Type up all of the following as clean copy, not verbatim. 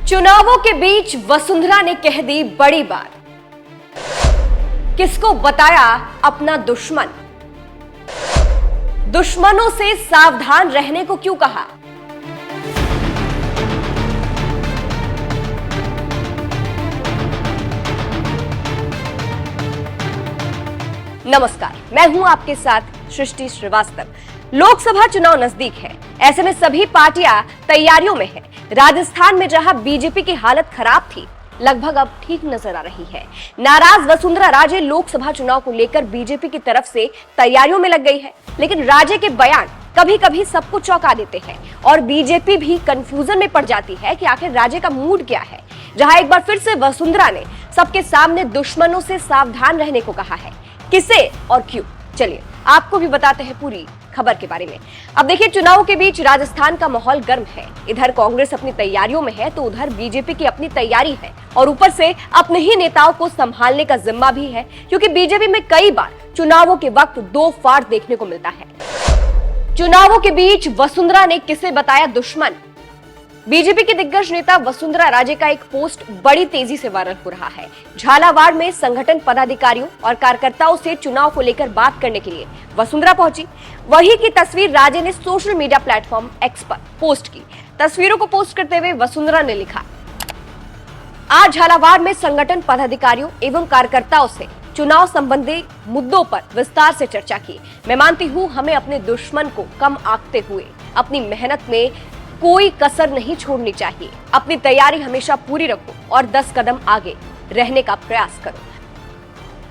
चुनावों के बीच वसुंधरा ने कह दी बड़ी बात। किसको बताया अपना दुश्मन? दुश्मनों से सावधान रहने को क्यों कहा? नमस्कार, मैं हूं आपके साथ सृष्टि श्रीवास्तव। लोकसभा चुनाव नजदीक है, ऐसे में सभी पार्टियां तैयारियों में हैं। राजस्थान में जहां बीजेपी की हालत खराब थी, लगभग अब ठीक नजर आ रही है। नाराज वसुंधरा राजे लोकसभा चुनाव को लेकर बीजेपी की तरफ से तैयारियों में लग गई है। लेकिन राजे के बयान कभी कभी सबको चौंका देते हैं और बीजेपी भी कंफ्यूजन में पड़ जाती है कि आखिर राजे का मूड क्या है। जहां एक बार फिर से वसुंधरा ने सबके सामने दुश्मनों से सावधान रहने को कहा है। किसे और क्यों, चलिए आपको भी बताते हैं पूरी खबर के बारे में। अब देखिए, चुनाव के बीच राजस्थान का माहौल गर्म है। इधर कांग्रेस अपनी तैयारियों में है तो उधर बीजेपी की अपनी तैयारी है और ऊपर से अपने ही नेताओं को संभालने का जिम्मा भी है, क्योंकि बीजेपी में कई बार चुनावों के वक्त दो फाड़ देखने को मिलता है। चुनावों के बीच वसुंधरा ने किसे बताया दुश्मन? बीजेपी के दिग्गज नेता वसुंधरा राजे का एक पोस्ट बड़ी तेजी से वायरल हो रहा है। झालावाड़ में संगठन पदाधिकारियों और कार्यकर्ताओं से चुनाव को लेकर बात करने के लिए वसुंधरा पहुंची। वही की तस्वीर राजे ने सोशल मीडिया प्लेटफॉर्म एक्स पर पोस्ट की। तस्वीरों को पोस्ट करते हुए वसुंधरा ने लिखा, आज झालावाड़ में संगठन पदाधिकारियों एवं कार्यकर्ताओं से चुनाव संबंधी मुद्दों पर विस्तार से चर्चा की। मैं मानती हूं हमें अपने दुश्मन को कम आंकते हुए अपनी मेहनत में कोई कसर नहीं छोड़नी चाहिए। अपनी तैयारी हमेशा पूरी रखो और 10 कदम आगे रहने का प्रयास करो।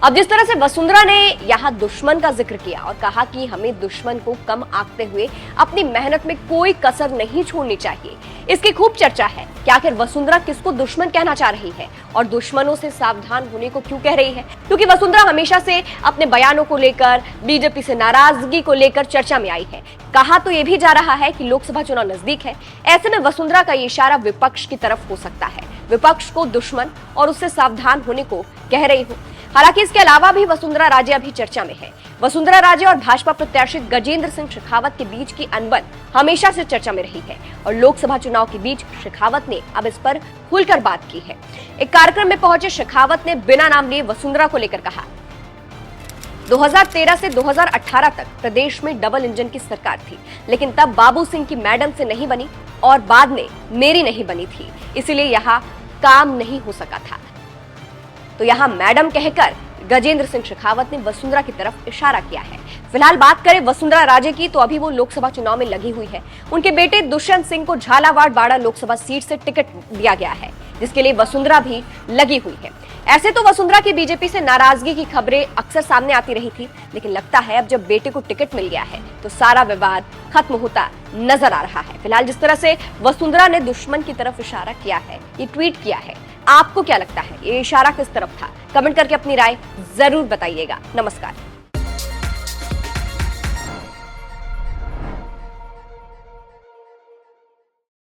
अब जिस तरह से वसुंधरा ने यहाँ दुश्मन का जिक्र किया और कहा कि हमें दुश्मन को कम आंकते हुए अपनी मेहनत में कोई कसर नहीं छोड़नी चाहिए, इसकी खूब चर्चा है कि आखिर वसुंधरा किसको दुश्मन कहना चाह रही है और दुश्मनों से सावधान होने को क्यों कह रही है। क्योंकि वसुंधरा हमेशा से अपने बयानों को लेकर, बीजेपी से नाराजगी को लेकर चर्चा में आई है। कहा तो ये भी जा रहा है कि लोकसभा चुनाव नजदीक है, ऐसे में वसुंधरा का ये इशारा विपक्ष की तरफ हो सकता है। विपक्ष को दुश्मन और उससे सावधान होने को कह रही हो। हालांकि इसके अलावा भी वसुंधरा राजे अभी चर्चा में है। वसुंधरा राजे और भाजपा प्रत्याशी गजेंद्र सिंह शेखावत के बीच की अनबन हमेशा से चर्चा में रही है और लोकसभा चुनाव के बीच शेखावत ने अब इस पर खुलकर बात की है। एक कार्यक्रम में पहुंचे शेखावत ने बिना नाम लिए वसुंधरा को लेकर कहा, 2013 से 2018 तक प्रदेश में डबल इंजन की सरकार थी, लेकिन तब बाबू सिंह की मैडम से नहीं बनी और बाद में मेरी नहीं बनी थी, इसलिए यहाँ काम नहीं हो सका था। तो यहाँ मैडम कहकर गजेंद्र सिंह शेखावत ने वसुंधरा की तरफ इशारा किया है। फिलहाल बात करें वसुंधरा राजे की, तो अभी वो लोकसभा चुनाव में लगी हुई है। उनके बेटे दुष्यंत सिंह को झालावाड़ बाड़ा लोकसभा सीट से टिकट दिया गया है, जिसके लिए वसुंधरा भी लगी हुई है। ऐसे तो वसुंधरा की बीजेपी से नाराजगी की खबरें अक्सर सामने आती रही थी, लेकिन लगता है अब जब बेटे को टिकट मिल गया है तो सारा विवाद खत्म होता नजर आ रहा है। फिलहाल जिस तरह से वसुंधरा ने दुश्मन की तरफ इशारा किया है, ये ट्वीट किया है, आपको क्या लगता है ये इशारा किस तरफ था? कमेंट करके अपनी राय जरूर बताइएगा। नमस्कार।